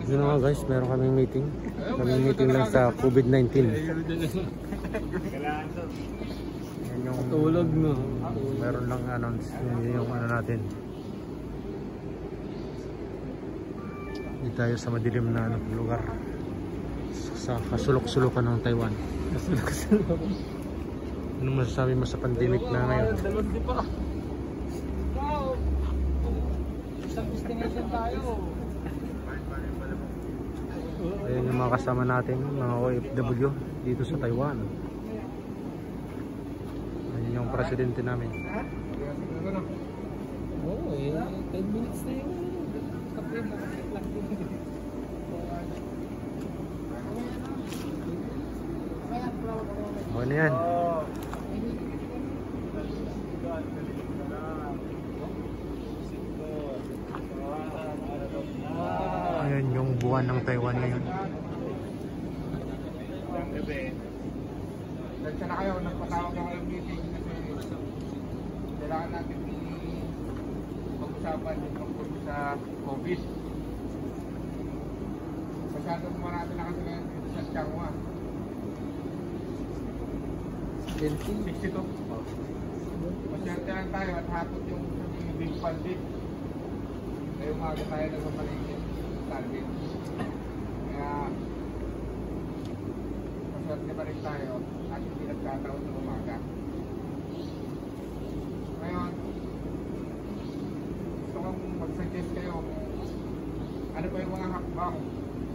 Yun na nga guys, meron kaming meeting. Kaming meeting lang sa COVID-19. Yan yung tulog no. Meron lang announce yung ano natin. Dito tayo sa madilim na lugar. Sa kasulok-sulukan ng Taiwan. Ano masasabi mo sa pandemic na ngayon? Isang destination tayo. Ayan yung mga kasama natin, mga OFW dito sa Taiwan. Ayan yung presidente namin. Oo, 10 minutes na yung kape mo. Ano yan? Ayan yung buwan ng Taiwan ngayon. Nagsa na kayo, nagpatawag na kayo meeting kasi kailangan natin pag-usapan yung tungkol sa COVID. Masyadong marami na kasi ngayon dito sa Changhua. 62. Masyarte lang tayo at hapon yung big pandit. Kaya umaga tayo nagpapaligid. Target. Kaya masyarte pa rin tayo at hindi nagkataon ng umaga. Ngayon, gusto kong mag-suggest kayo ano pa yung mga hakbang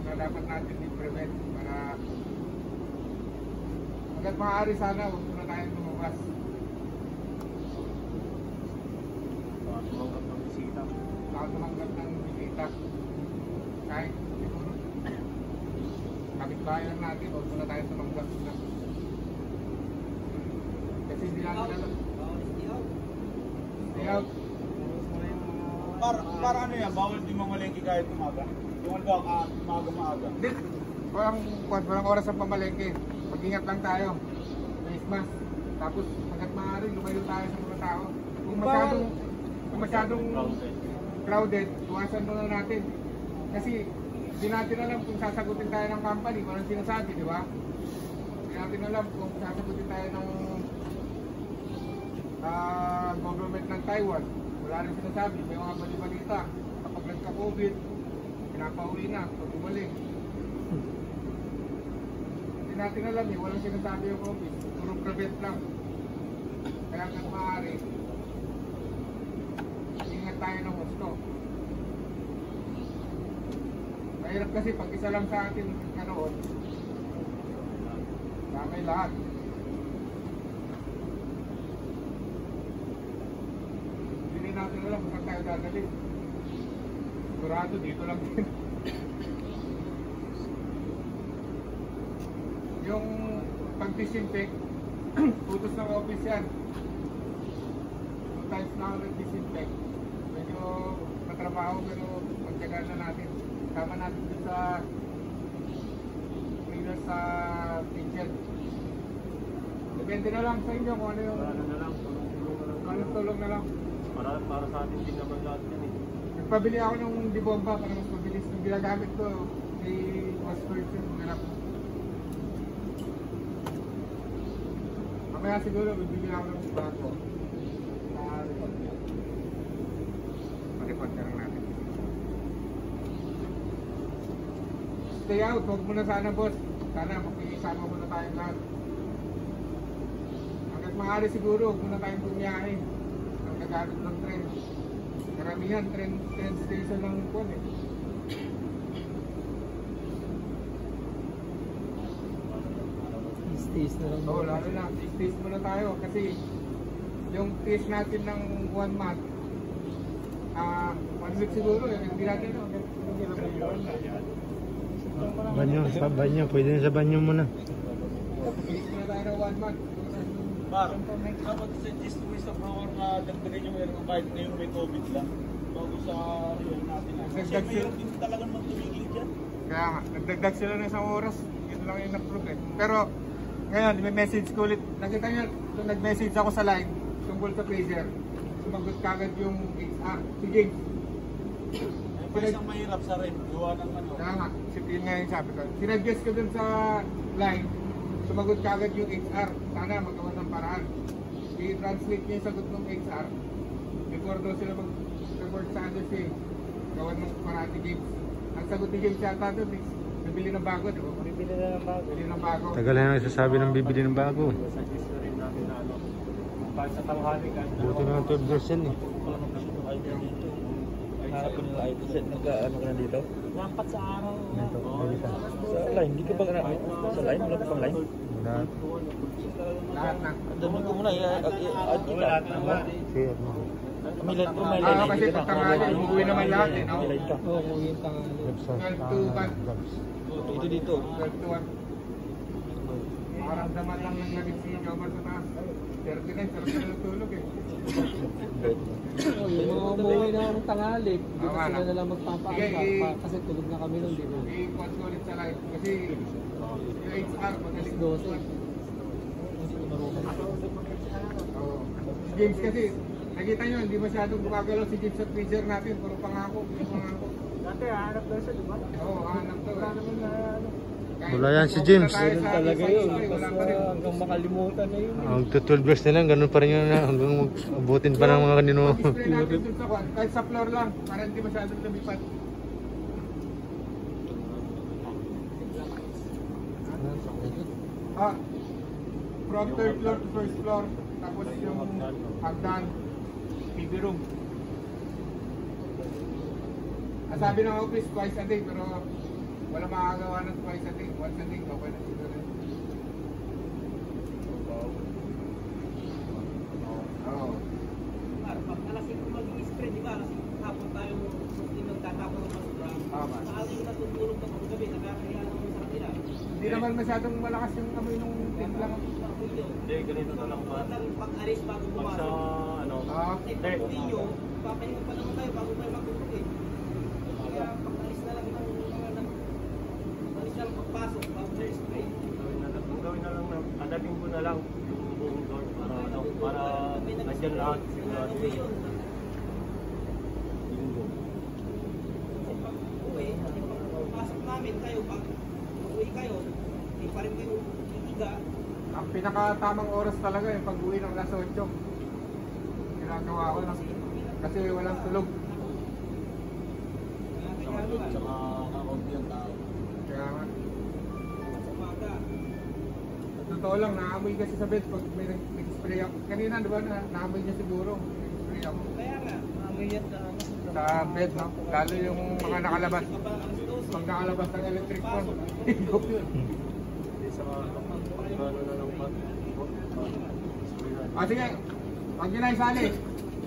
na dapat natin i-prevent para hanggat maaari sana huwag muna tayong lumabas. Tumanggap ng bisita. Kahit siguro kapitbayan natin, huwag muna tayo tumanggap na. Kasi hindi natin alam. Stay out. Para ano yan, bawal di mamalengke kahit umaga. Yung ano maaga. Hindi. Walang oras ang pamalengke. Mag-ingat lang tayo. Face mask. Tapos hanggat maaari, lumayo tayo sa mga tao. Kung masyadong crowded, iwasan muna natin. Kasi hindi natin alam kung sasagutin tayo ng company, kung anong sinasabi, di ba? Hindi natin alam kung sasagutin tayo ng government ng Taiwan. Wala rin sinasabi, may mga bali-balita. Kapag nagka-COVID, pinapauwi na, pag umaling. Hindi natin alam eh, walang sinasabi yung COVID. Puro prevent lang. Kaya hanggang maaari, ingat tayo ng gusto. Mahirap kasi pag isa lang sa atin karoon, damay lahat. Hindi natin alam kung saan tayo dadalhin. Sigurado dito lang din. Yung pag-disinfect, putos ng office yan. 2 times na ako nag-disinfect. Medyo matrabaho pero magtyagaan na natin. Tama natin dito sa cleaner sa kitchen. Depende na lang sa inyo kung ano yung tulong na lang. Para sa atin din naman lahat yan eh. Nagpabili ako ng dibomba para mas mabilis. Yung ginagamit ko si Oscar Nilap. Mamaya siguro bibigyan ako ng bago. Mag-report ka lang natin. Stay out, huwag muna sana boss. Sana makikisama muna tayong lahat. Hanggat maaari siguro, huwag muna tayong bumiyahe. Ang gagamit ng tren. Karamihan, train station lang po eh. Stays na lang. Oo, lalo na. Stays muna tayo. Kasi yung test natin ng 1 month, 1 week siguro, hindi natin Banyo, pwede na sa banyo muna. Stays muna tayo ng 1 month. Par, dapat suggest mo sa floor na dagdagan yung meron kahit ngayon may COVID lang. Bago sa yun natin na. Kasi mayroon din talagang magtumigil dyan. Kaya nga, nagdagdag sila ng 1 oras. Yun lang yung na-prove eh. Pero ngayon, may message ko ulit. Nakita nyo, nag-message ako sa line tungkol sa Fraser. Sumagot kagad yung si James. pa isang mahirap sa rin. Gawa ng ano. Kaya nga, yun nga yung sabi ko. Sinadjust ko dun sa line, sumagot ka agad yung XR. Sana magawa ng paraan. I-translate niya yung sagot ng XR. Before daw sila mag-report sa others eh. Gawa ng Parati Games. Ang sagot ni James yata doon eh. Bibili ng bago, di ba? Bibili na ng bago. Bibili ng bago. Tagal na nagsasabi ng bibili ng bago. Suggest na rin namin na ano. Para sa tanghali ka. Buti na ng 12 version eh. Ay, sabi nila ito set. Nagka-ano ka na dito? Lampat sa araw. Ito, dito. Sa line, hindi ka ba na sa line? Wala ka pang line? Wala. Lahat na. Doon ko muna, i-add kita. Share mo. May line po, may line. Kasi pag tanghali, umuwi naman lahat eh. No? May line ka. Oo, kung yung tanghali. Website. 12 to 1. Jobs. Ito dito. 12 to 1. Makaramdaman lang ng labit si Jomar sa taas. 39, sarap na natulog eh. Yung mga umuwi na ng tanghali, hindi Tama na sila na. nalang magpapaangka kasi tulog na kami nun, di ba? I-pause ko ulit sa live. Kasi yung HR, magaling 12. Oo. Si James kasi, nakita nyo, hindi masyadong gumagalaw si James sa freezer natin. Puro pangako, puro pangako. Dati, hanap daw siya, di ba? Oo, hanap to. Wala naman na ano. Wala yan si James. Ganun talaga yun. Wala pa rin. Hanggang makalimutan na yun. Ang 12 verse na lang, ganun pa rin yun na. Hanggang abutin pa ng mga kanino. Display natin dun sa kwan, kahit sa floor lang, para hindi masyadong lumipat. Ah, from third floor to first floor, tapos yung hagdan, TV room. Sabi ng office, twice a day, pero wala makagawa ng twice a day. Once a day, okay na siguro. Oo. Pag alas 5 mag-i-spread, di ba? Alas 5 hapon tayo nagtatapon ng basura. Tama. Maaari yung natutulog na paggabi, nakakaya naman sa kanila. Hindi naman masyadong malakas yung amoy nung timplang. Hindi, ganito na lang ba? Pag-alis bago Pag sa pumasok. ano, Ah, Kasi pag ninyo, papahinga pa naman tayo bago tayo matulog eh. Kaya pag-alis na lang ng alis na lang pagpasok bago tayo spray. gawin na lang na adating ko na lang yung buong door para ano, para nandiyan lahat sigurado. Ano yun? Kasi pag uwi, pagpasok namin kayo, pag uwi kayo, hindi pa rin kayo iiga. ang pinakatamang oras talaga yung pag-uwi ng alas 8. Ginagawa ko lang. Kasi walang tulog. Tsaka kakaunti ang tao. Kaya nga. Sa umaga. Sa totoo lang, naamoy kasi sa bed pag may nag-spray ako. Kanina, di ba, naamoy niya siguro. Nag-spray ako. Kaya nga, Mamaya na ano. Sa bed, no? Lalo yung mga nakalabas. baba alas 12. Pag nakalabas ng electric fan, higop yun. Hindi sa ano na lang pa. Ah, sige. Pag yun ay sali,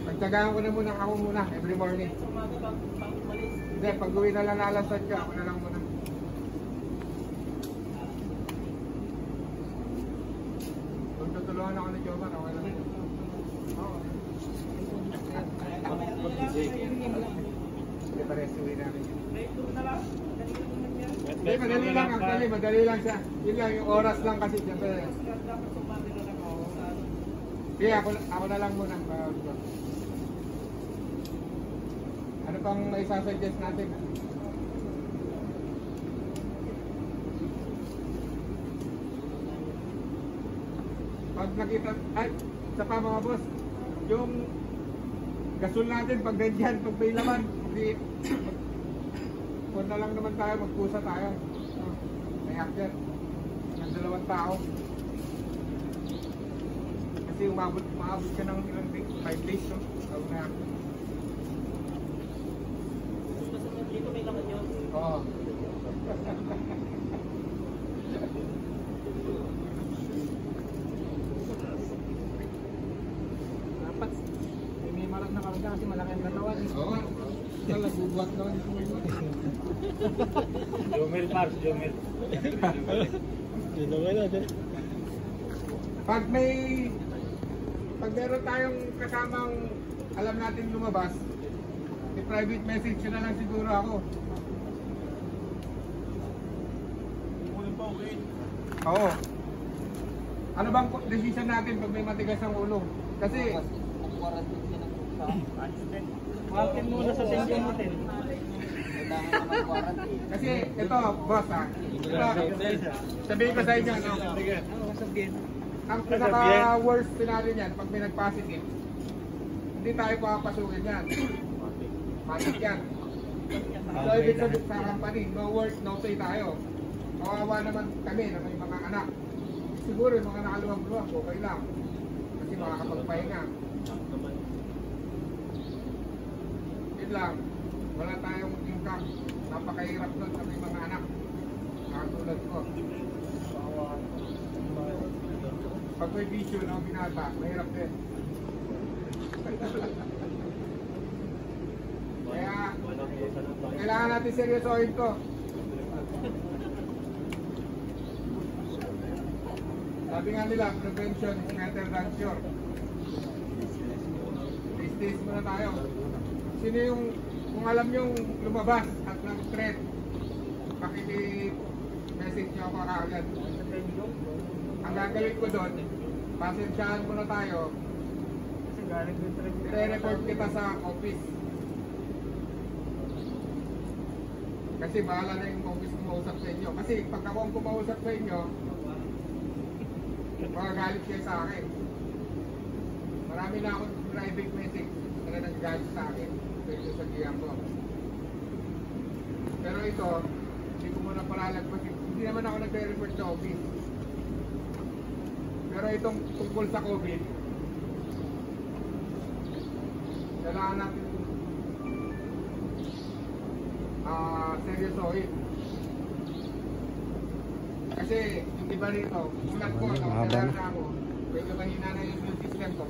pagtsagaan ko na muna ako muna every morning. Sa umaga bago umalis. Hindi, pag uwi na lang na alas 8, ako na lang muna. Kung tutulungan ako ni Jomar, okay lang. Oo. Hindi pa rin uwi namin. Hindi, madali lang. Actually, madali lang siya. Yun lang, yung oras lang kasi. Siyempre, sige, ako na lang muna. Ano pang may sasuggest natin? Pag nakita, ay, sa pa mga boss, yung gasol natin pag ganyan, pag may laman, hindi, kung na lang naman tayo, magpusa tayo. May actor, ng 2 tao. Kasi umabot ka ng ilang days, 5 days, no? Tawag na. Dito may laman yun. Oo. Dapat may marat na karga kasi malaki ang katawan. Oo nga. Ito lang, bubuhat naman. Jomel Mars, Jomel. Dito ba natin? Pag meron tayong kasamang alam natin lumabas, i-private message yun na lang siguro ako. Kunin pa uwi. Oo. Ano bang decision natin pag may matigas ang ulo? Kasi, Walkin muna sa tension natin. kailangan na mag-quarantine. Kasi ito, boss ha. Ito, sabihin ko sa inyo, no? Ang pinaka-worst scenario niyan, pag may nag-positive, hindi tayo papasukin yan. Matik yan. So, ibig sabihin sa company, no work, no pay tayo. Kawawa naman kami na may mga anak. Siguro yung mga nakaluwag-luwag, okay lang. Kasi makakapagpahinga. Yun lang. Wala tayong income. Napakahirap nun sa may mga anak. Nakatulad ko. Pag may bisyo na binata, mahirap din. Kaya, kailangan natin seryosohin to. Sabi nga nila, prevention is better than cure. Stay muna tayo. Sino yung, kung alam yung lumabas at nag-threat, pakiki-message nyo ako kaagad. Ang gagawin ko doon, pasensyahan muna tayo. I-report kita sa office. Kasi bahala na yung office kumausap sa inyo. Kasi pag ako ang kumausap sa inyo, magagalit kayo sa akin. Marami na akong private message na nag-galit sa akin. Pwede sa GM ko. Pero ito, hindi ko muna palalagpas. Hindi naman ako nagre-report sa office. Pero itong tungkol sa COVID, kailangan natin seryosohin. Kasi yung iba rito, ulat ko, nakakilala na ako, medyo mahina na yung system ko.